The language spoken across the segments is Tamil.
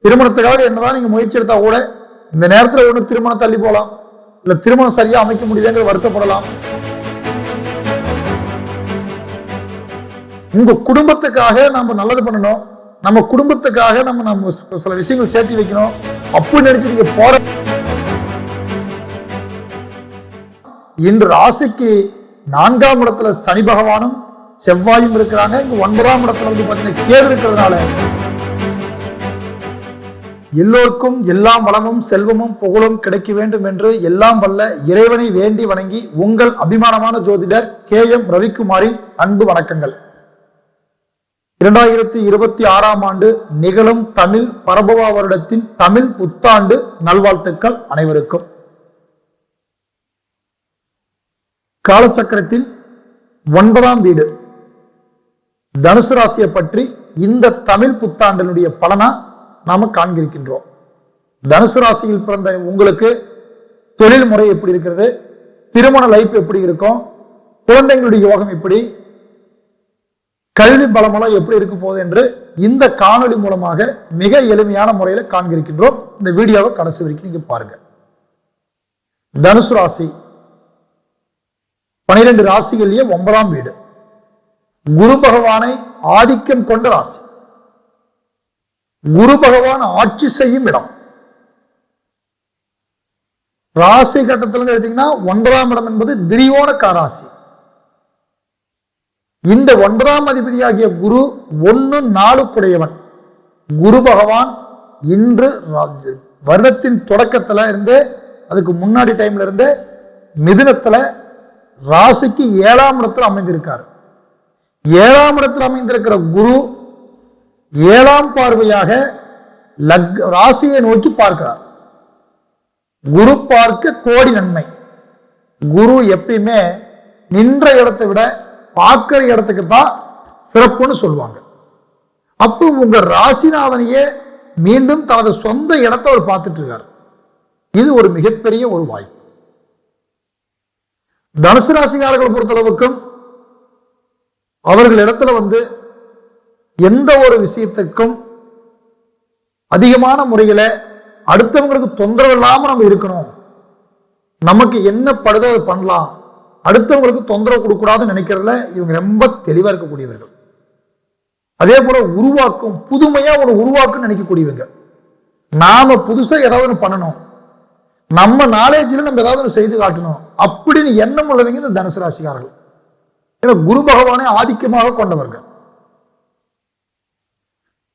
திருமணத்துக்காக என்னதான் நீங்க முயற்சி எடுத்தா கூட இந்த நேரத்தில் ஒண்ணு திருமணம் தள்ளி போகலாம், இல்ல திருமணம் சரியா அமைக்க முடியலங்கிற வருத்தப்படலாம். உங்க குடும்பத்துக்காக நம்ம நல்லது பண்ணணும், நம்ம குடும்பத்துக்காக நம்ம சில விஷயங்கள் சேர்த்து வைக்கணும் அப்படின்னு நினைச்சு நீங்க போற இன்று ராசிக்கு 4ஆம் இடத்துல சனி பகவானும் செவ்வாயும் இருக்கிறாங்க. இங்க 9ஆம் இடத்துல வந்து பாத்தீங்கன்னா கேது இருக்கிறதுனால எல்லோருக்கும் எல்லாம் வளமும் செல்வமும் புகழும் கிடைக்க வேண்டும் என்று எல்லாம் வல்ல இறைவனை வேண்டி வணங்கி உங்கள் அபிமானமான ஜோதிடர் KM ரவிக்குமாரின் அன்பு வணக்கங்கள். 2026ஆம் ஆண்டு நிகழும் தமிழ் பரபவா வருடத்தின் தமிழ் புத்தாண்டு நல்வாழ்த்துக்கள் அனைவருக்கும். காலச்சக்கரத்தில் 9ஆம் வீடு தனுசு ராசியை பற்றி இந்த தமிழ் புத்தாண்டினுடைய பலனா நாம காண்கிருக்கின்றோம். தனுசு ராசியில் பிறந்த உங்களுக்கு தொழில் முறை எப்படி இருக்கிறது, திருமண லைஃப் எப்படி இருக்கும், குழந்தைகளுடைய யோகம் எப்படி, கல்வி பலமெல்லாம் எப்படி இருக்க போகுது என்று இந்த காணொளி மூலமாக மிக எளிமையான முறையில் காண்கிருக்கின்றோம். இந்த வீடியோவை கடைசி வரைக்கும் நீங்க பாருங்க. தனுசு ராசி 12 ராசிகளிலேயே 9ஆம் வீடு, குரு பகவானை ஆதிக்கம் கொண்ட ராசி, குரு பகவான் ஆட்சி செய்யும் இடம். ராசி கட்டத்தில் எடுத்தீங்கன்னா 9ஆம் இடம் என்பது திரியோண காராசி. இந்த 9ஆம் அதிபதியாகிய குரு 1-4 குடையவன். குரு பகவான் இன்று வருடத்தின் தொடக்கத்துல இருந்து அதுக்கு முன்னாடி டைம்ல இருந்து மிதுனத்துல ராசிக்கு 7ஆம் இடத்தில் அமைந்திருக்கார். 7ஆம் இடத்தில் அமைந்திருக்கிற குரு 7ஆம் பார்வையாக ராசியை நோக்கி பார்க்கிறார். குரு பார்க்க கோடி நன்மை. குரு எப்பயுமே நின்ற இடத்தை விட பார்க்கிற இடத்துக்கு தான் சிறப்புன்னு சொல்லுவாங்க. அப்போ உங்க ராசிநாதனையே மீண்டும் தனது சொந்த இடத்தை அவர் பார்த்துட்டு இருக்கார். இது ஒரு மிகப்பெரிய ஒரு வாய்ப்பு. தனுசு ராசிக்காரர்களை பொறுத்தளவுக்கும் அவர்கள் இடத்துல வந்து எந்த ஒரு விஷயத்துக்கும் அதிகமான முறையில அடுத்தவங்களுக்கு தொந்தரவு இல்லாம நம்ம இருக்கணும், நமக்கு என்ன படுதோ அதை பண்ணலாம், அடுத்தவங்களுக்கு தொந்தரவு கொடுக்கூடாதுன்னு நினைக்கிறதுல இவங்க ரொம்ப தெளிவா இருக்கக்கூடியவர்கள். அதே போல உருவாக்கும், புதுமையா ஒரு உருவாக்கும் நினைக்கக்கூடியவங்க. நாம புதுசா ஏதாவது ஒன்று பண்ணணும், நம்ம நாலேஜில் நம்ம ஏதாவது ஒன்று செய்து காட்டணும் அப்படின்னு எண்ணம் உள்ளவங்க இந்த தனுசு ராசிக்காரர்கள். ஏன்னா குரு பகவானை ஆதிக்கமாக கொண்டவர்கள்.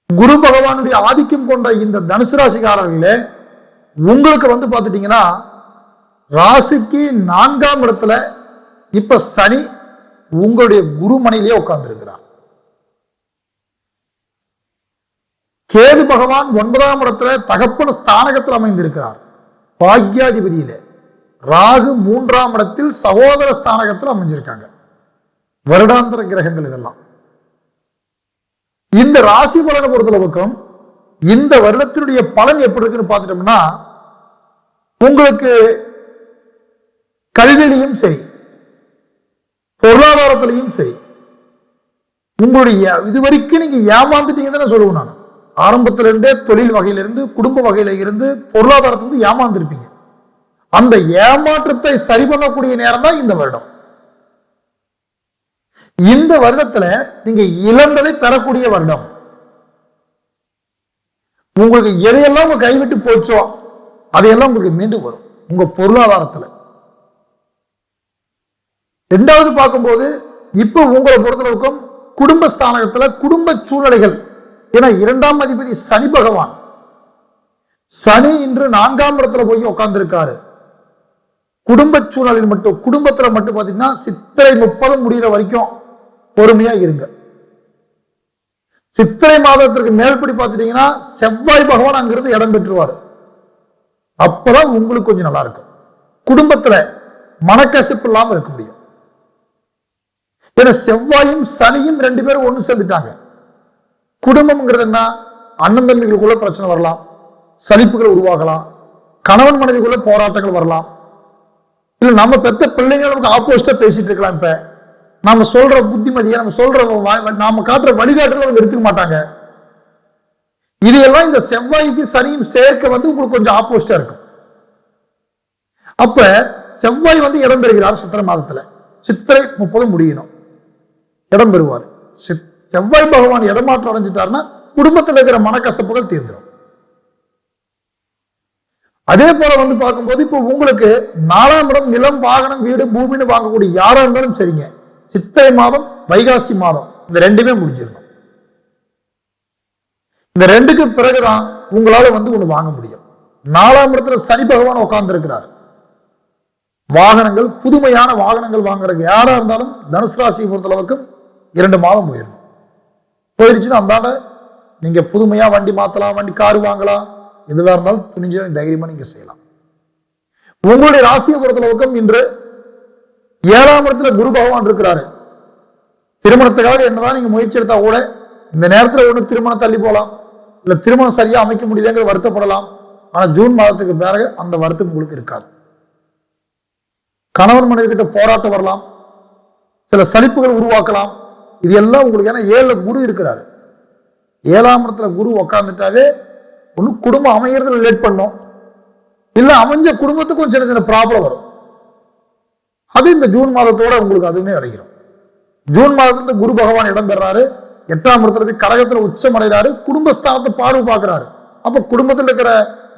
குரு பகவானுடைய ஆதிக்கம் கொண்ட இந்த தனுசு ராசிக்காரர்களே உங்களுக்கு வந்து பார்த்துட்டீங்கன்னா ராசிக்கு 4ஆம் இடத்துல இப்ப சனி உங்களுடைய குரு மனையிலேயே உட்கார்ந்து இருக்கிறார். கேது பகவான் 9ஆம் இடத்துல தகப்பன ஸ்தானகத்தில் அமைந்திருக்கிறார். பாக்யாதிபதியில ராகு 3ஆம் இடத்தில் சகோதர ஸ்தானகத்தில் அமைஞ்சிருக்காங்க. வருடாந்திர கிரகங்கள் இதெல்லாம். இந்த ராசி பலனை பொறுத்தளவுக்கும் இந்த வருடத்தினுடைய பலன் எப்படி இருக்குன்னு பார்த்துட்டோம்னா உங்களுக்கு கல்வியிலையும் சரி பொருளாதாரத்திலையும் சரி உங்களுடைய இதுவரைக்கும் நீங்க ஏமாந்துட்டீங்கன்னு சொல்லுவேன். நான் ஆரம்பத்திலிருந்தே தொழில் வகையிலிருந்து குடும்ப வகையில இருந்து பொருளாதாரத்திலிருந்து ஏமாந்துருப்பீங்க. அந்த ஏமாற்றத்தை சரி பண்ணக்கூடிய நேரம் தான் இந்த வருடம். இந்த வருடத்துல நீங்க இழந்ததை பெறக்கூடிய வருடம். உங்களுக்கு எதையெல்லாம் உங்க கைவிட்டு போச்சோ அதையெல்லாம் உங்களுக்கு மீண்டும் வரும் உங்க பொருளாதாரத்துல. இரண்டாவது பார்க்கும்போது இப்ப உங்களை பொறுத்தளவுக்கும் குடும்பஸ்தானகத்துல குடும்ப சூழ்நிலைகள், ஏன்னா 2ஆம் அதிபதி சனி பகவான், சனி இன்று 4ஆம் இடத்துல போய் உட்கார்ந்து இருக்காரு. குடும்ப சூழ்நிலையில் மட்டும் குடும்பத்துல மட்டும் பாத்தீங்கன்னா சித்திரை 30 முடிகிற வரைக்கும் பொறுமையா இருங்க. சித்திரை மாதத்திற்கு மேல்படி பார்த்துட்டீங்கன்னா செவ்வாய் பகவான் அங்கிருந்து இடம் பெற்றுவார். அப்பதான் உங்களுக்கு கொஞ்சம் நல்லா இருக்கும். குடும்பத்துல மனக்கசிப்பு இல்லாம இருக்க முடியும். ஏன்னா செவ்வாயும் சனியும் 2 பேரும் ஒண்ணு சேர்ந்துட்டாங்க. குடும்பம்ங்கிறது என்ன, அண்ணன் தம்பிகளுக்குள்ள பிரச்சனை வரலாம், சலிப்புகள் உருவாகலாம், கணவன் மனைவிக்குள்ள போராட்டங்கள் வரலாம், இல்ல நம்ம பெத்த பிள்ளைங்க நமக்கு ஆப்போசிட்டா பேசிட்டு இருக்கலாம். இப்ப நாம சொல்ற புத்திமதியை, நம்ம சொல்ற நாம காட்டுற வழிகாட்டுல அவங்க எடுத்துக்க மாட்டாங்க. இது எல்லாம் இந்த செவ்வாய்க்கு சனியும் சேர்க்க வந்து உங்களுக்கு கொஞ்சம் ஆப்போசிட்டா இருக்கும். அப்ப செவ்வாய் வந்து இடம் பெறுகிறார் சித்திரை மாதத்துல. சித்திரை 30 முடியணும், இடம் பெறுவார். செவ்வாய் பகவான் இடமாற்றம் அடைஞ்சிட்டாருன்னா குடும்பத்தில் இருக்கிற மனக்கசப்புகள் தீர்ந்துடும். அதே போல வந்து பார்க்கும்போது இப்போ உங்களுக்கு 4ஆம் இடம் நிலம், வாகனம், வீடு, பூமின்னு வாங்கக்கூடிய யாரா இருந்தாலும் சரிங்க, சித்திரை மாதம், வைகாசி மாதம் இந்த ரெண்டுமே முடிஞ்சிடணும். இந்த ரெண்டுக்கு பிறகுதான் உங்களால வந்து ஒண்ணு வாங்க முடியும். 4ஆம் இடத்துல சனி பகவான் உட்கார்ந்து இருக்கிறார். வாகனங்கள், புதுமையான வாகனங்கள் வாங்குறதுக்கு யாரா இருந்தாலும் தனுசு ராசியை பொறுத்தளவுக்கு 2 மாதம் போயிடணும். போயிடுச்சுன்னா அந்தாண்ட நீங்க புதுமையா வண்டி மாத்தலாம், வண்டி காரு வாங்கலாம், எதுவாக இருந்தாலும் துணிஞ்சு தைரியமா நீங்க செய்யலாம். உங்களுடைய ராசியை பொறுத்தளவுக்கும் இன்று 7ஆம் இடத்துல குரு பகவான் இருக்கிறாரு. திருமணத்துக்காக என்னதான் நீங்க முயற்சி எடுத்தா கூட இந்த நேரத்தில் ஒண்ணு திருமணம் தள்ளி போகலாம், இல்ல திருமணம் சரியா அமைக்க முடியலங்கிற வருத்தப்படலாம். ஆனா ஜூன் மாதத்துக்கு பிறகு அந்த வருத்தம் உங்களுக்கு இருக்காது. கணவன் மனைவி கிட்ட போராட்டம் வரலாம், சில சலிப்புகள் உருவாக்கலாம். இது எல்லாம் உங்களுக்கு, ஏன்னா 7ல குரு இருக்கிறாரு. 7ஆம் இடத்துல குரு உக்காந்துட்டாவே ஒண்ணு குடும்பம் அமையறதுல லேட் பண்ணும், இல்ல அமைஞ்ச குடும்பத்துக்கும் சின்ன சின்ன ப்ராப்ளம் வரும். அது இந்த ஜூன் மாதத்தோட உங்களுக்கு அதுவுமே விளைகிறோம். ஜூன் மாதத்துல குரு பகவான் இடம் பெறாரு. 8ஆம் இடத்துல போய் கடகத்துல உச்சம் அடைகிறாரு. குடும்பஸ்தானத்தை பார்வை பார்க்கிறாரு. அப்ப குடும்பத்தில் இருக்கிற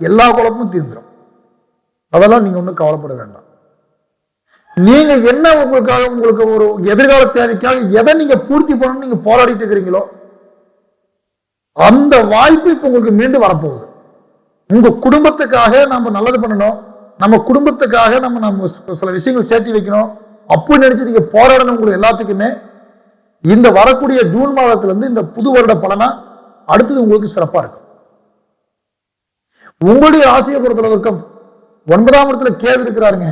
எல்லா குழப்பமும் தீர்ந்துடும். அதெல்லாம் நீங்க ஒன்றும் கவலைப்பட வேண்டாம். நீங்க என்ன உங்களுக்காக, உங்களுக்கு ஒரு எதிர்கால தேவைக்காக எதை நீங்க பூர்த்தி பண்ணணும் நீங்க போராடிட்டு இருக்கிறீங்களோ அந்த வாய்ப்பு இப்ப உங்களுக்கு மீண்டும் வரப்போகுது. உங்க குடும்பத்துக்காக நம்ம நல்லது பண்ணணும், நம்ம குடும்பத்துக்காக நம்ம சில விஷயங்கள் சேர்த்து வைக்கணும் அப்படின்னு நினைச்சு நீங்க போராடணும். உங்களுக்கு எல்லாத்துக்குமே இந்த வரக்கூடிய ஜூன் மாதத்துல இருந்து இந்த புது வருட பலனா அடுத்தது உங்களுக்கு சிறப்பா இருக்கும். உங்களுடைய ராசியை பொறுத்தளவுக்கும் 9ஆம் இடத்துல கேது இருக்கிறாருங்க.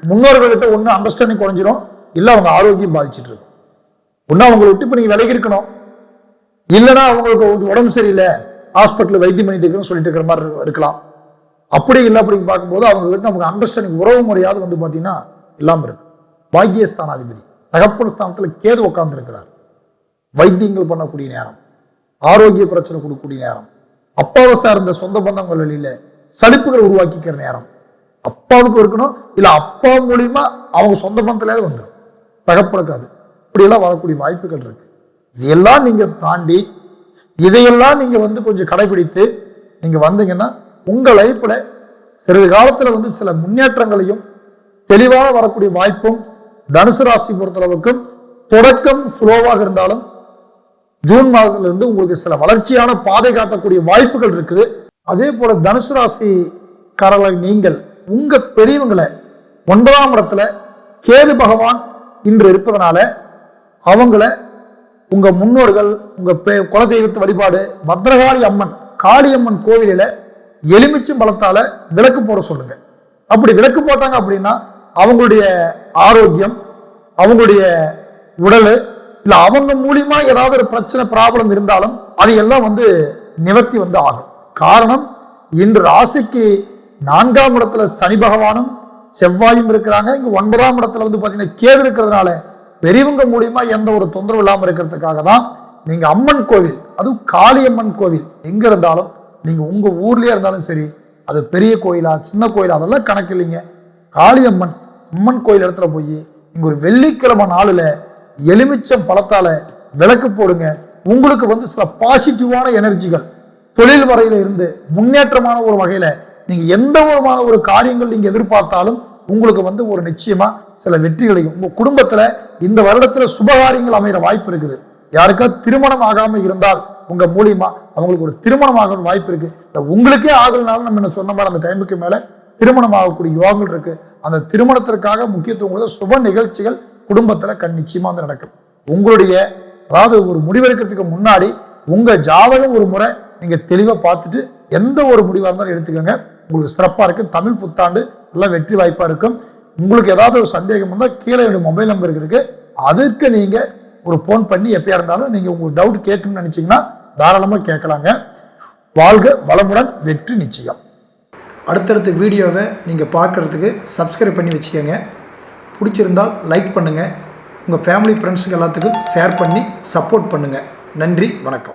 முன்னோர்கள்கிட்ட ஒண்ணு அண்டர்ஸ்டாண்டிங் குறைஞ்சிரும், இல்ல அவங்க ஆரோக்கியம் பாதிச்சுட்டு இருக்கும். ஒண்ணு அவங்களை விட்டு இப்ப நீங்க விலகி இருக்கணும், இல்லைன்னா அவங்களுக்கு உடம்பு சரியில்லை ஹாஸ்பிட்டல் வைத்தியம் பண்ணிட்டு இருக்குன்னு சொல்லிட்டு இருக்கிற மாதிரி இருக்கலாம். அப்படி இல்லை அப்படின்னு பார்க்கும்போது அவங்க கிட்ட நமக்கு அண்டர்ஸ்டாண்டிங், உறவு முறையாவது வந்து பார்த்தீங்கன்னா இல்லாம இருக்கு. பாக்கியஸ்தானாதிபதி தகப்பன் ஸ்தானத்துல கேது உட்கார்ந்து இருக்கிறார். வைத்தியங்கள் பண்ணக்கூடிய நேரம், ஆரோக்கிய பிரச்சனை கொடுக்கக்கூடிய நேரம், அப்பாவை சார்ந்த சொந்த பந்தங்கள் வெளியில சலிப்புகள் உருவாக்கிக்கிற நேரம். அப்பாவுக்கு இருக்கணும், இல்ல அப்பா மூலியமா அவங்க சொந்த பந்தத்திலே வந்துடும், தகப்பனுக்காது. இப்படியெல்லாம் வரக்கூடிய வாய்ப்புகள் இருக்கு. இதையெல்லாம் நீங்க தாண்டி, இதையெல்லாம் நீங்க வந்து கொஞ்சம் கடைபிடித்து நீங்க வந்தீங்கன்னா உங்க லைஃப்ல சிறிது காலத்துல வந்து சில முன்னேற்றங்களையும் தெளிவாக வரக்கூடிய வாய்ப்பும். தனுசு ராசி பொறுத்தளவுக்கும் தொடக்கம் ஸ்லோவாக இருந்தாலும் ஜூன் மாதத்திலிருந்து உங்களுக்கு சில வளர்ச்சியான பாதை காட்டக்கூடிய வாய்ப்புகள் இருக்குது. அதே போல தனுசு ராசி காரர்கள் நீங்கள் உங்க பெரியவங்களை 9ஆம் இடத்துல கேது பகவான் இன்று இருப்பதனால அவங்கள உங்க முன்னோர்கள், உங்க குலதெய்வத்து வழிபாடு, பத்ரகாளி அம்மன், காளியம்மன் கோவிலில எலுமிச்சம் பழத்தால விளக்கு போட சொல்லுங்க. அப்படி விளக்கு போட்டாங்க அப்படின்னா அவங்களுடைய ஆரோக்கியம், அவங்களுடைய உடல், இல்ல அவங்க மூலியமா ஏதாவது ஒரு பிரச்சனை ப்ராப்ளம் இருந்தாலும் அதையெல்லாம் வந்து நிவர்த்தி வந்து ஆகும். காரணம், இன்று ராசிக்கு 4ஆம் இடத்துல சனி பகவானும் செவ்வாயும் இருக்கிறாங்க. இங்க 9ஆம் இடத்துல வந்து பாத்தீங்கன்னா கேது இருக்கிறதுனால பெரியவங்க மூலியமா எந்த ஒரு தொந்தரவு இல்லாம இருக்கிறதுக்காக தான் நீங்க அம்மன் கோவில், அதுவும் காளியம்மன் கோவில் எங்க இருந்தாலும், நீங்க உங்க ஊர்லயே இருந்தாலும் சரி, அது பெரிய கோயிலா சின்ன கோயிலா அதெல்லாம் கணக்கு இல்லைங்க. காளியம்மன் அம்மன் கோயில் இடத்துல போய் நீங்க ஒரு வெள்ளிக்கிழமை நாளுல எலுமிச்சம் பழத்தால விளக்கு போடுங்க. உங்களுக்கு வந்து சில பாசிட்டிவான எனர்ஜிகள் தொழில் வரையில இருந்து முன்னேற்றமான ஒரு வகையில நீங்க எந்த விதமான ஒரு காரியங்கள் நீங்க எதிர்பார்த்தாலும் உங்களுக்கு வந்து ஒரு நிச்சயமா சில வெற்றிகளையும், உங்க குடும்பத்துல இந்த வருடத்துல சுபகாரியங்கள் அமைகிற வாய்ப்பு இருக்குது. யாருக்கா திருமணம் ஆகாம இருந்தால் உங்க மூலியமா அவங்களுக்கு ஒரு திருமணம் ஆக வாய்ப்பு இருக்கு. உங்களுக்கே ஆகலனாலும் நம்ம என்ன சொன்ன மாதிரி அந்த டைமுக்கு மேல திருமணம் ஆகக்கூடிய யோகங்கள் இருக்கு. அந்த திருமணத்திற்காக முக்கியத்துவம் கொடுத்த சுப நிகழ்ச்சிகள் குடும்பத்துல நிச்சயமா வந்து நடக்கும். உங்களுடைய அதாவது ஒரு முடிவெடுக்கிறதுக்கு முன்னாடி உங்க ஜாதகம் ஒரு முறை நீங்க தெளிவா பார்த்துட்டு எந்த ஒரு முடிவா இருந்தாலும் எடுத்துக்கோங்க. உங்களுக்கு சிறப்பா இருக்கு. தமிழ் புத்தாண்டு நல்லா வெற்றி வாய்ப்பா இருக்கும். உங்களுக்கு ஏதாவது ஒரு சந்தேகம் இருந்தால் கீழே என்னுடைய மொபைல் நம்பர் இருக்கு, அதற்கு நீங்க ஒரு போன் பண்ணி எப்பயா இருந்தாலும் நீங்க உங்களுக்கு டவுட் கேட்கணும்னு நினைச்சீங்கன்னா தாராளமா கேட்கலாங்க. வாழ்க வளமுடன், வெற்றி நிச்சயம். அடுத்தடுத்த வீடியோவை நீங்க பார்க்கறதுக்கு சப்ஸ்கிரைப் பண்ணி வச்சுக்கோங்க. பிடிச்சிருந்தால் லைக் பண்ணுங்க, உங்க ஃபேமிலி ஃப்ரெண்ட்ஸுக்கு எல்லாத்துக்கும் ஷேர் பண்ணி சப்போர்ட் பண்ணுங்க. நன்றி, வணக்கம்.